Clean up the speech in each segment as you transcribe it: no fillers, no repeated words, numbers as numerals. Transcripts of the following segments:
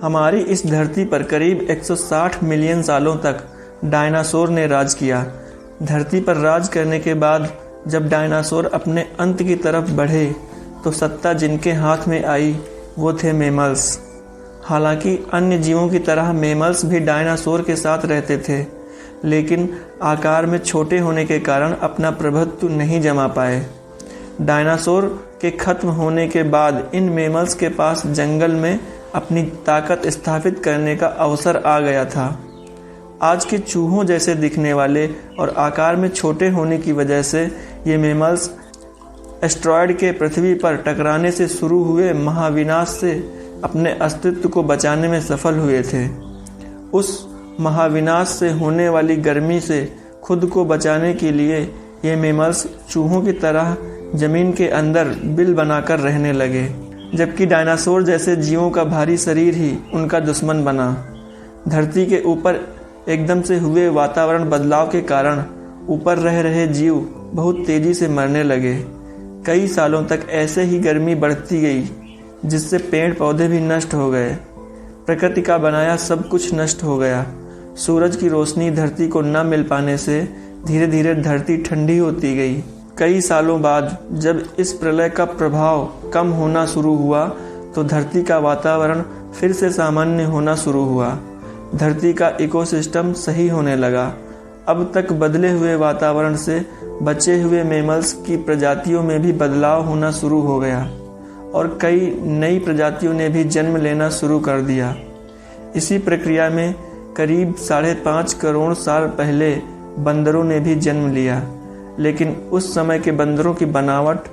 हमारी इस धरती पर करीब 160 मिलियन सालों तक डायनासोर ने राज किया। धरती पर राज करने के बाद जब डायनासोर अपने अंत की तरफ बढ़े तो सत्ता जिनके हाथ में आई वो थे मैमल्स। हालांकि अन्य जीवों की तरह मैमल्स भी डायनासोर के साथ रहते थे, लेकिन आकार में छोटे होने के कारण अपना प्रभुत्व नहीं जमा पाए। डायनासोर के खत्म होने के बाद इन मैमल्स के पास जंगल में अपनी ताकत स्थापित करने का अवसर आ गया था। आज के चूहों जैसे दिखने वाले और आकार में छोटे होने की वजह से ये मैमल्स एस्टेरॉयड के पृथ्वी पर टकराने से शुरू हुए महाविनाश से अपने अस्तित्व को बचाने में सफल हुए थे। उस महाविनाश से होने वाली गर्मी से खुद को बचाने के लिए ये मैमल्स चूहों की तरह जमीन के अंदर बिल बनाकर रहने लगे, जबकि डायनासोर जैसे जीवों का भारी शरीर ही उनका दुश्मन बना। धरती के ऊपर एकदम से हुए वातावरण बदलाव के कारण ऊपर रह रहे जीव बहुत तेजी से मरने लगे। कई सालों तक ऐसे ही गर्मी बढ़ती गई, जिससे पेड़ पौधे भी नष्ट हो गए। प्रकृति का बनाया सब कुछ नष्ट हो गया। सूरज की रोशनी धरती को न मिल पाने से धीरे धीरे धरती ठंडी होती गई। कई सालों बाद जब इस प्रलय का प्रभाव कम होना शुरू हुआ तो धरती का वातावरण फिर से सामान्य होना शुरू हुआ। धरती का इकोसिस्टम सही होने लगा। अब तक बदले हुए वातावरण से बचे हुए मैमल्स की प्रजातियों में भी बदलाव होना शुरू हो गया और कई नई प्रजातियों ने भी जन्म लेना शुरू कर दिया। इसी प्रक्रिया में करीब 5.5 करोड़ साल पहले बंदरों ने भी जन्म लिया, लेकिन उस समय के बंदरों की बनावट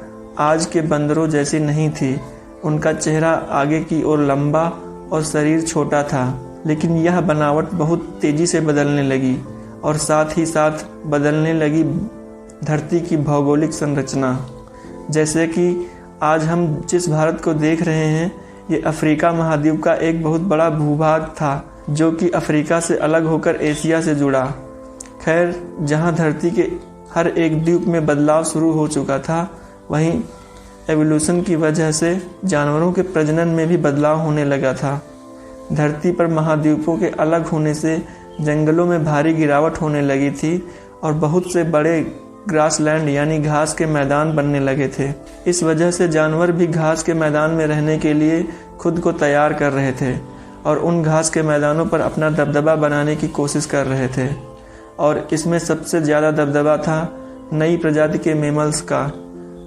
आज के बंदरों जैसी नहीं थी। उनका चेहरा आगे की ओर लंबा और शरीर छोटा था, लेकिन यह बनावट बहुत तेजी से बदलने लगी और साथ ही साथ बदलने लगी धरती की भौगोलिक संरचना। जैसे कि आज हम जिस भारत को देख रहे हैं, ये अफ्रीका महाद्वीप का एक बहुत बड़ा भूभाग था, जो कि अफ्रीका से अलग होकर एशिया से जुड़ा। खैर, जहां धरती के हर एक द्वीप में बदलाव शुरू हो चुका था, वहीं एवोल्यूशन की वजह से जानवरों के प्रजनन में भी बदलाव होने लगा था। धरती पर महाद्वीपों के अलग होने से जंगलों में भारी गिरावट होने लगी थी और बहुत से बड़े ग्रासलैंड यानी घास के मैदान बनने लगे थे। इस वजह से जानवर भी घास के मैदान में रहने के लिए खुद को तैयार कर रहे थे और उन घास के मैदानों पर अपना दबदबा बनाने की कोशिश कर रहे थे। और इसमें सबसे ज़्यादा दबदबा था नई प्रजाति के मैमल्स का,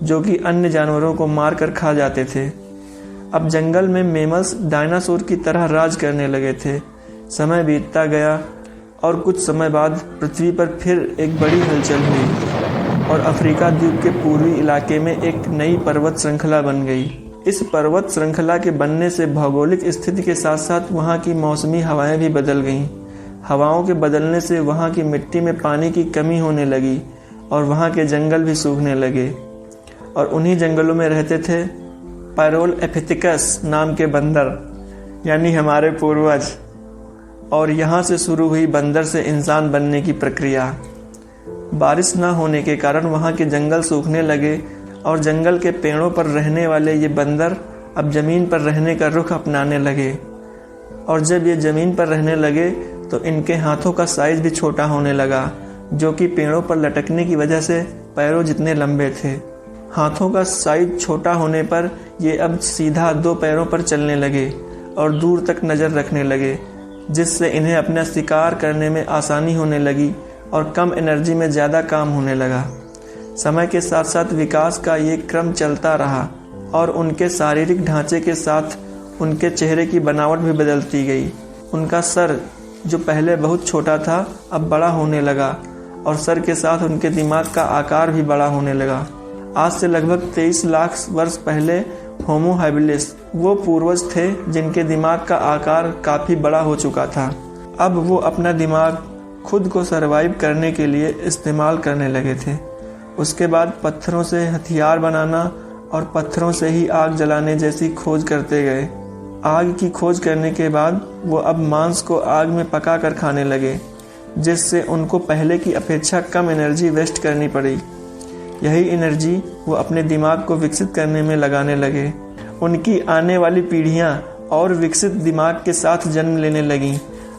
जो कि अन्य जानवरों को मार कर खा जाते थे। अब जंगल में मैमल्स डायनासोर की तरह राज करने लगे थे। समय बीतता गया और कुछ समय बाद पृथ्वी पर फिर एक बड़ी हलचल हुई और अफ्रीका द्वीप के पूर्वी इलाके में एक नई पर्वत श्रृंखला बन गई। इस पर्वत श्रृंखला के बनने से भौगोलिक स्थिति के साथ साथ वहाँ की मौसमी हवाएं भी बदल गईं। हवाओं के बदलने से वहाँ की मिट्टी में पानी की कमी होने लगी और वहाँ के जंगल भी सूखने लगे और उन्हीं जंगलों में रहते थे पायरोलएपिथेकस नाम के बंदर, यानी हमारे पूर्वज। और यहाँ से शुरू हुई बंदर से इंसान बनने की प्रक्रिया। बारिश न होने के कारण वहाँ के जंगल सूखने लगे और जंगल के पेड़ों पर रहने वाले ये बंदर अब ज़मीन पर रहने का रुख अपनाने लगे। और जब ये ज़मीन पर रहने लगे तो इनके हाथों का साइज भी छोटा होने लगा, जो कि पेड़ों पर लटकने की वजह से पैरों जितने लंबे थे। हाथों का साइज छोटा होने पर ये अब सीधा 2 पैरों पर चलने लगे और दूर तक नज़र रखने लगे, जिससे इन्हें अपना शिकार करने में आसानी होने लगी और कम एनर्जी में ज़्यादा काम होने लगा। समय के साथ साथ विकास का ये क्रम चलता रहा और उनके शारीरिक ढांचे के साथ उनके चेहरे की बनावट भी बदलती गई। उनका सर, जो पहले बहुत छोटा था, अब बड़ा होने लगा और सर के साथ उनके दिमाग का आकार भी बड़ा होने लगा। आज से लगभग 23 लाख वर्ष पहले होमो हैबिलिस वो पूर्वज थे जिनके दिमाग का आकार काफ़ी बड़ा हो चुका था। अब वो अपना दिमाग खुद को सरवाइव करने के लिए इस्तेमाल करने लगे थे। उसके बाद पत्थरों से हथियार बनाना और पत्थरों से ही आग जलाने जैसी खोज करते गए। आग की खोज करने के बाद वो अब मांस को आग में पका कर खाने लगे, जिससे उनको पहले की अपेक्षा कम एनर्जी वेस्ट करनी पड़ी। यही एनर्जी वो अपने दिमाग को विकसित करने में लगाने लगे। उनकी आने वाली पीढ़ियाँ और विकसित दिमाग के साथ जन्म लेने लगीं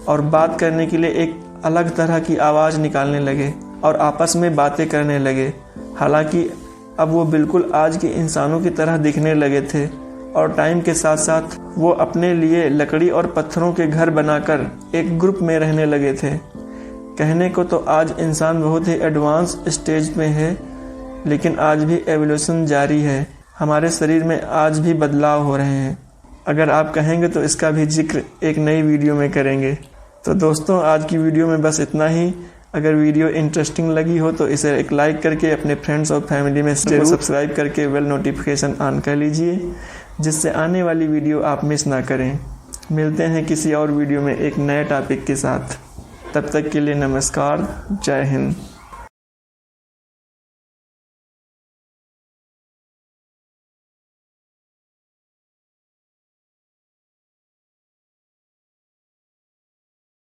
और बात करने के लिए एक अलग तरह की आवाज़ निकालने लगे और आपस में बातें करने लगे। हालांकि अब वो बिल्कुल आज के इंसानों की तरह दिखने लगे थे और टाइम के साथ साथ वो अपने लिए लकड़ी और पत्थरों के घर बनाकर एक ग्रुप में रहने लगे थे। कहने को तो आज इंसान बहुत ही एडवांस स्टेज में है, लेकिन आज भी एवोल्यूशन जारी है। हमारे शरीर में आज भी बदलाव हो रहे हैं। अगर आप कहेंगे तो इसका भी जिक्र एक नई वीडियो में करेंगे। तो दोस्तों, आज की वीडियो में बस इतना ही। अगर वीडियो इंटरेस्टिंग लगी हो तो इसे एक लाइक करके अपने फ्रेंड्स और फैमिली में जरूर सब्सक्राइब करके बेल नोटिफिकेशन ऑन कर लीजिए, जिससे आने वाली वीडियो आप मिस ना करें। मिलते हैं किसी और वीडियो में एक नए टॉपिक के साथ। तब तक के लिए नमस्कार, जय हिंद।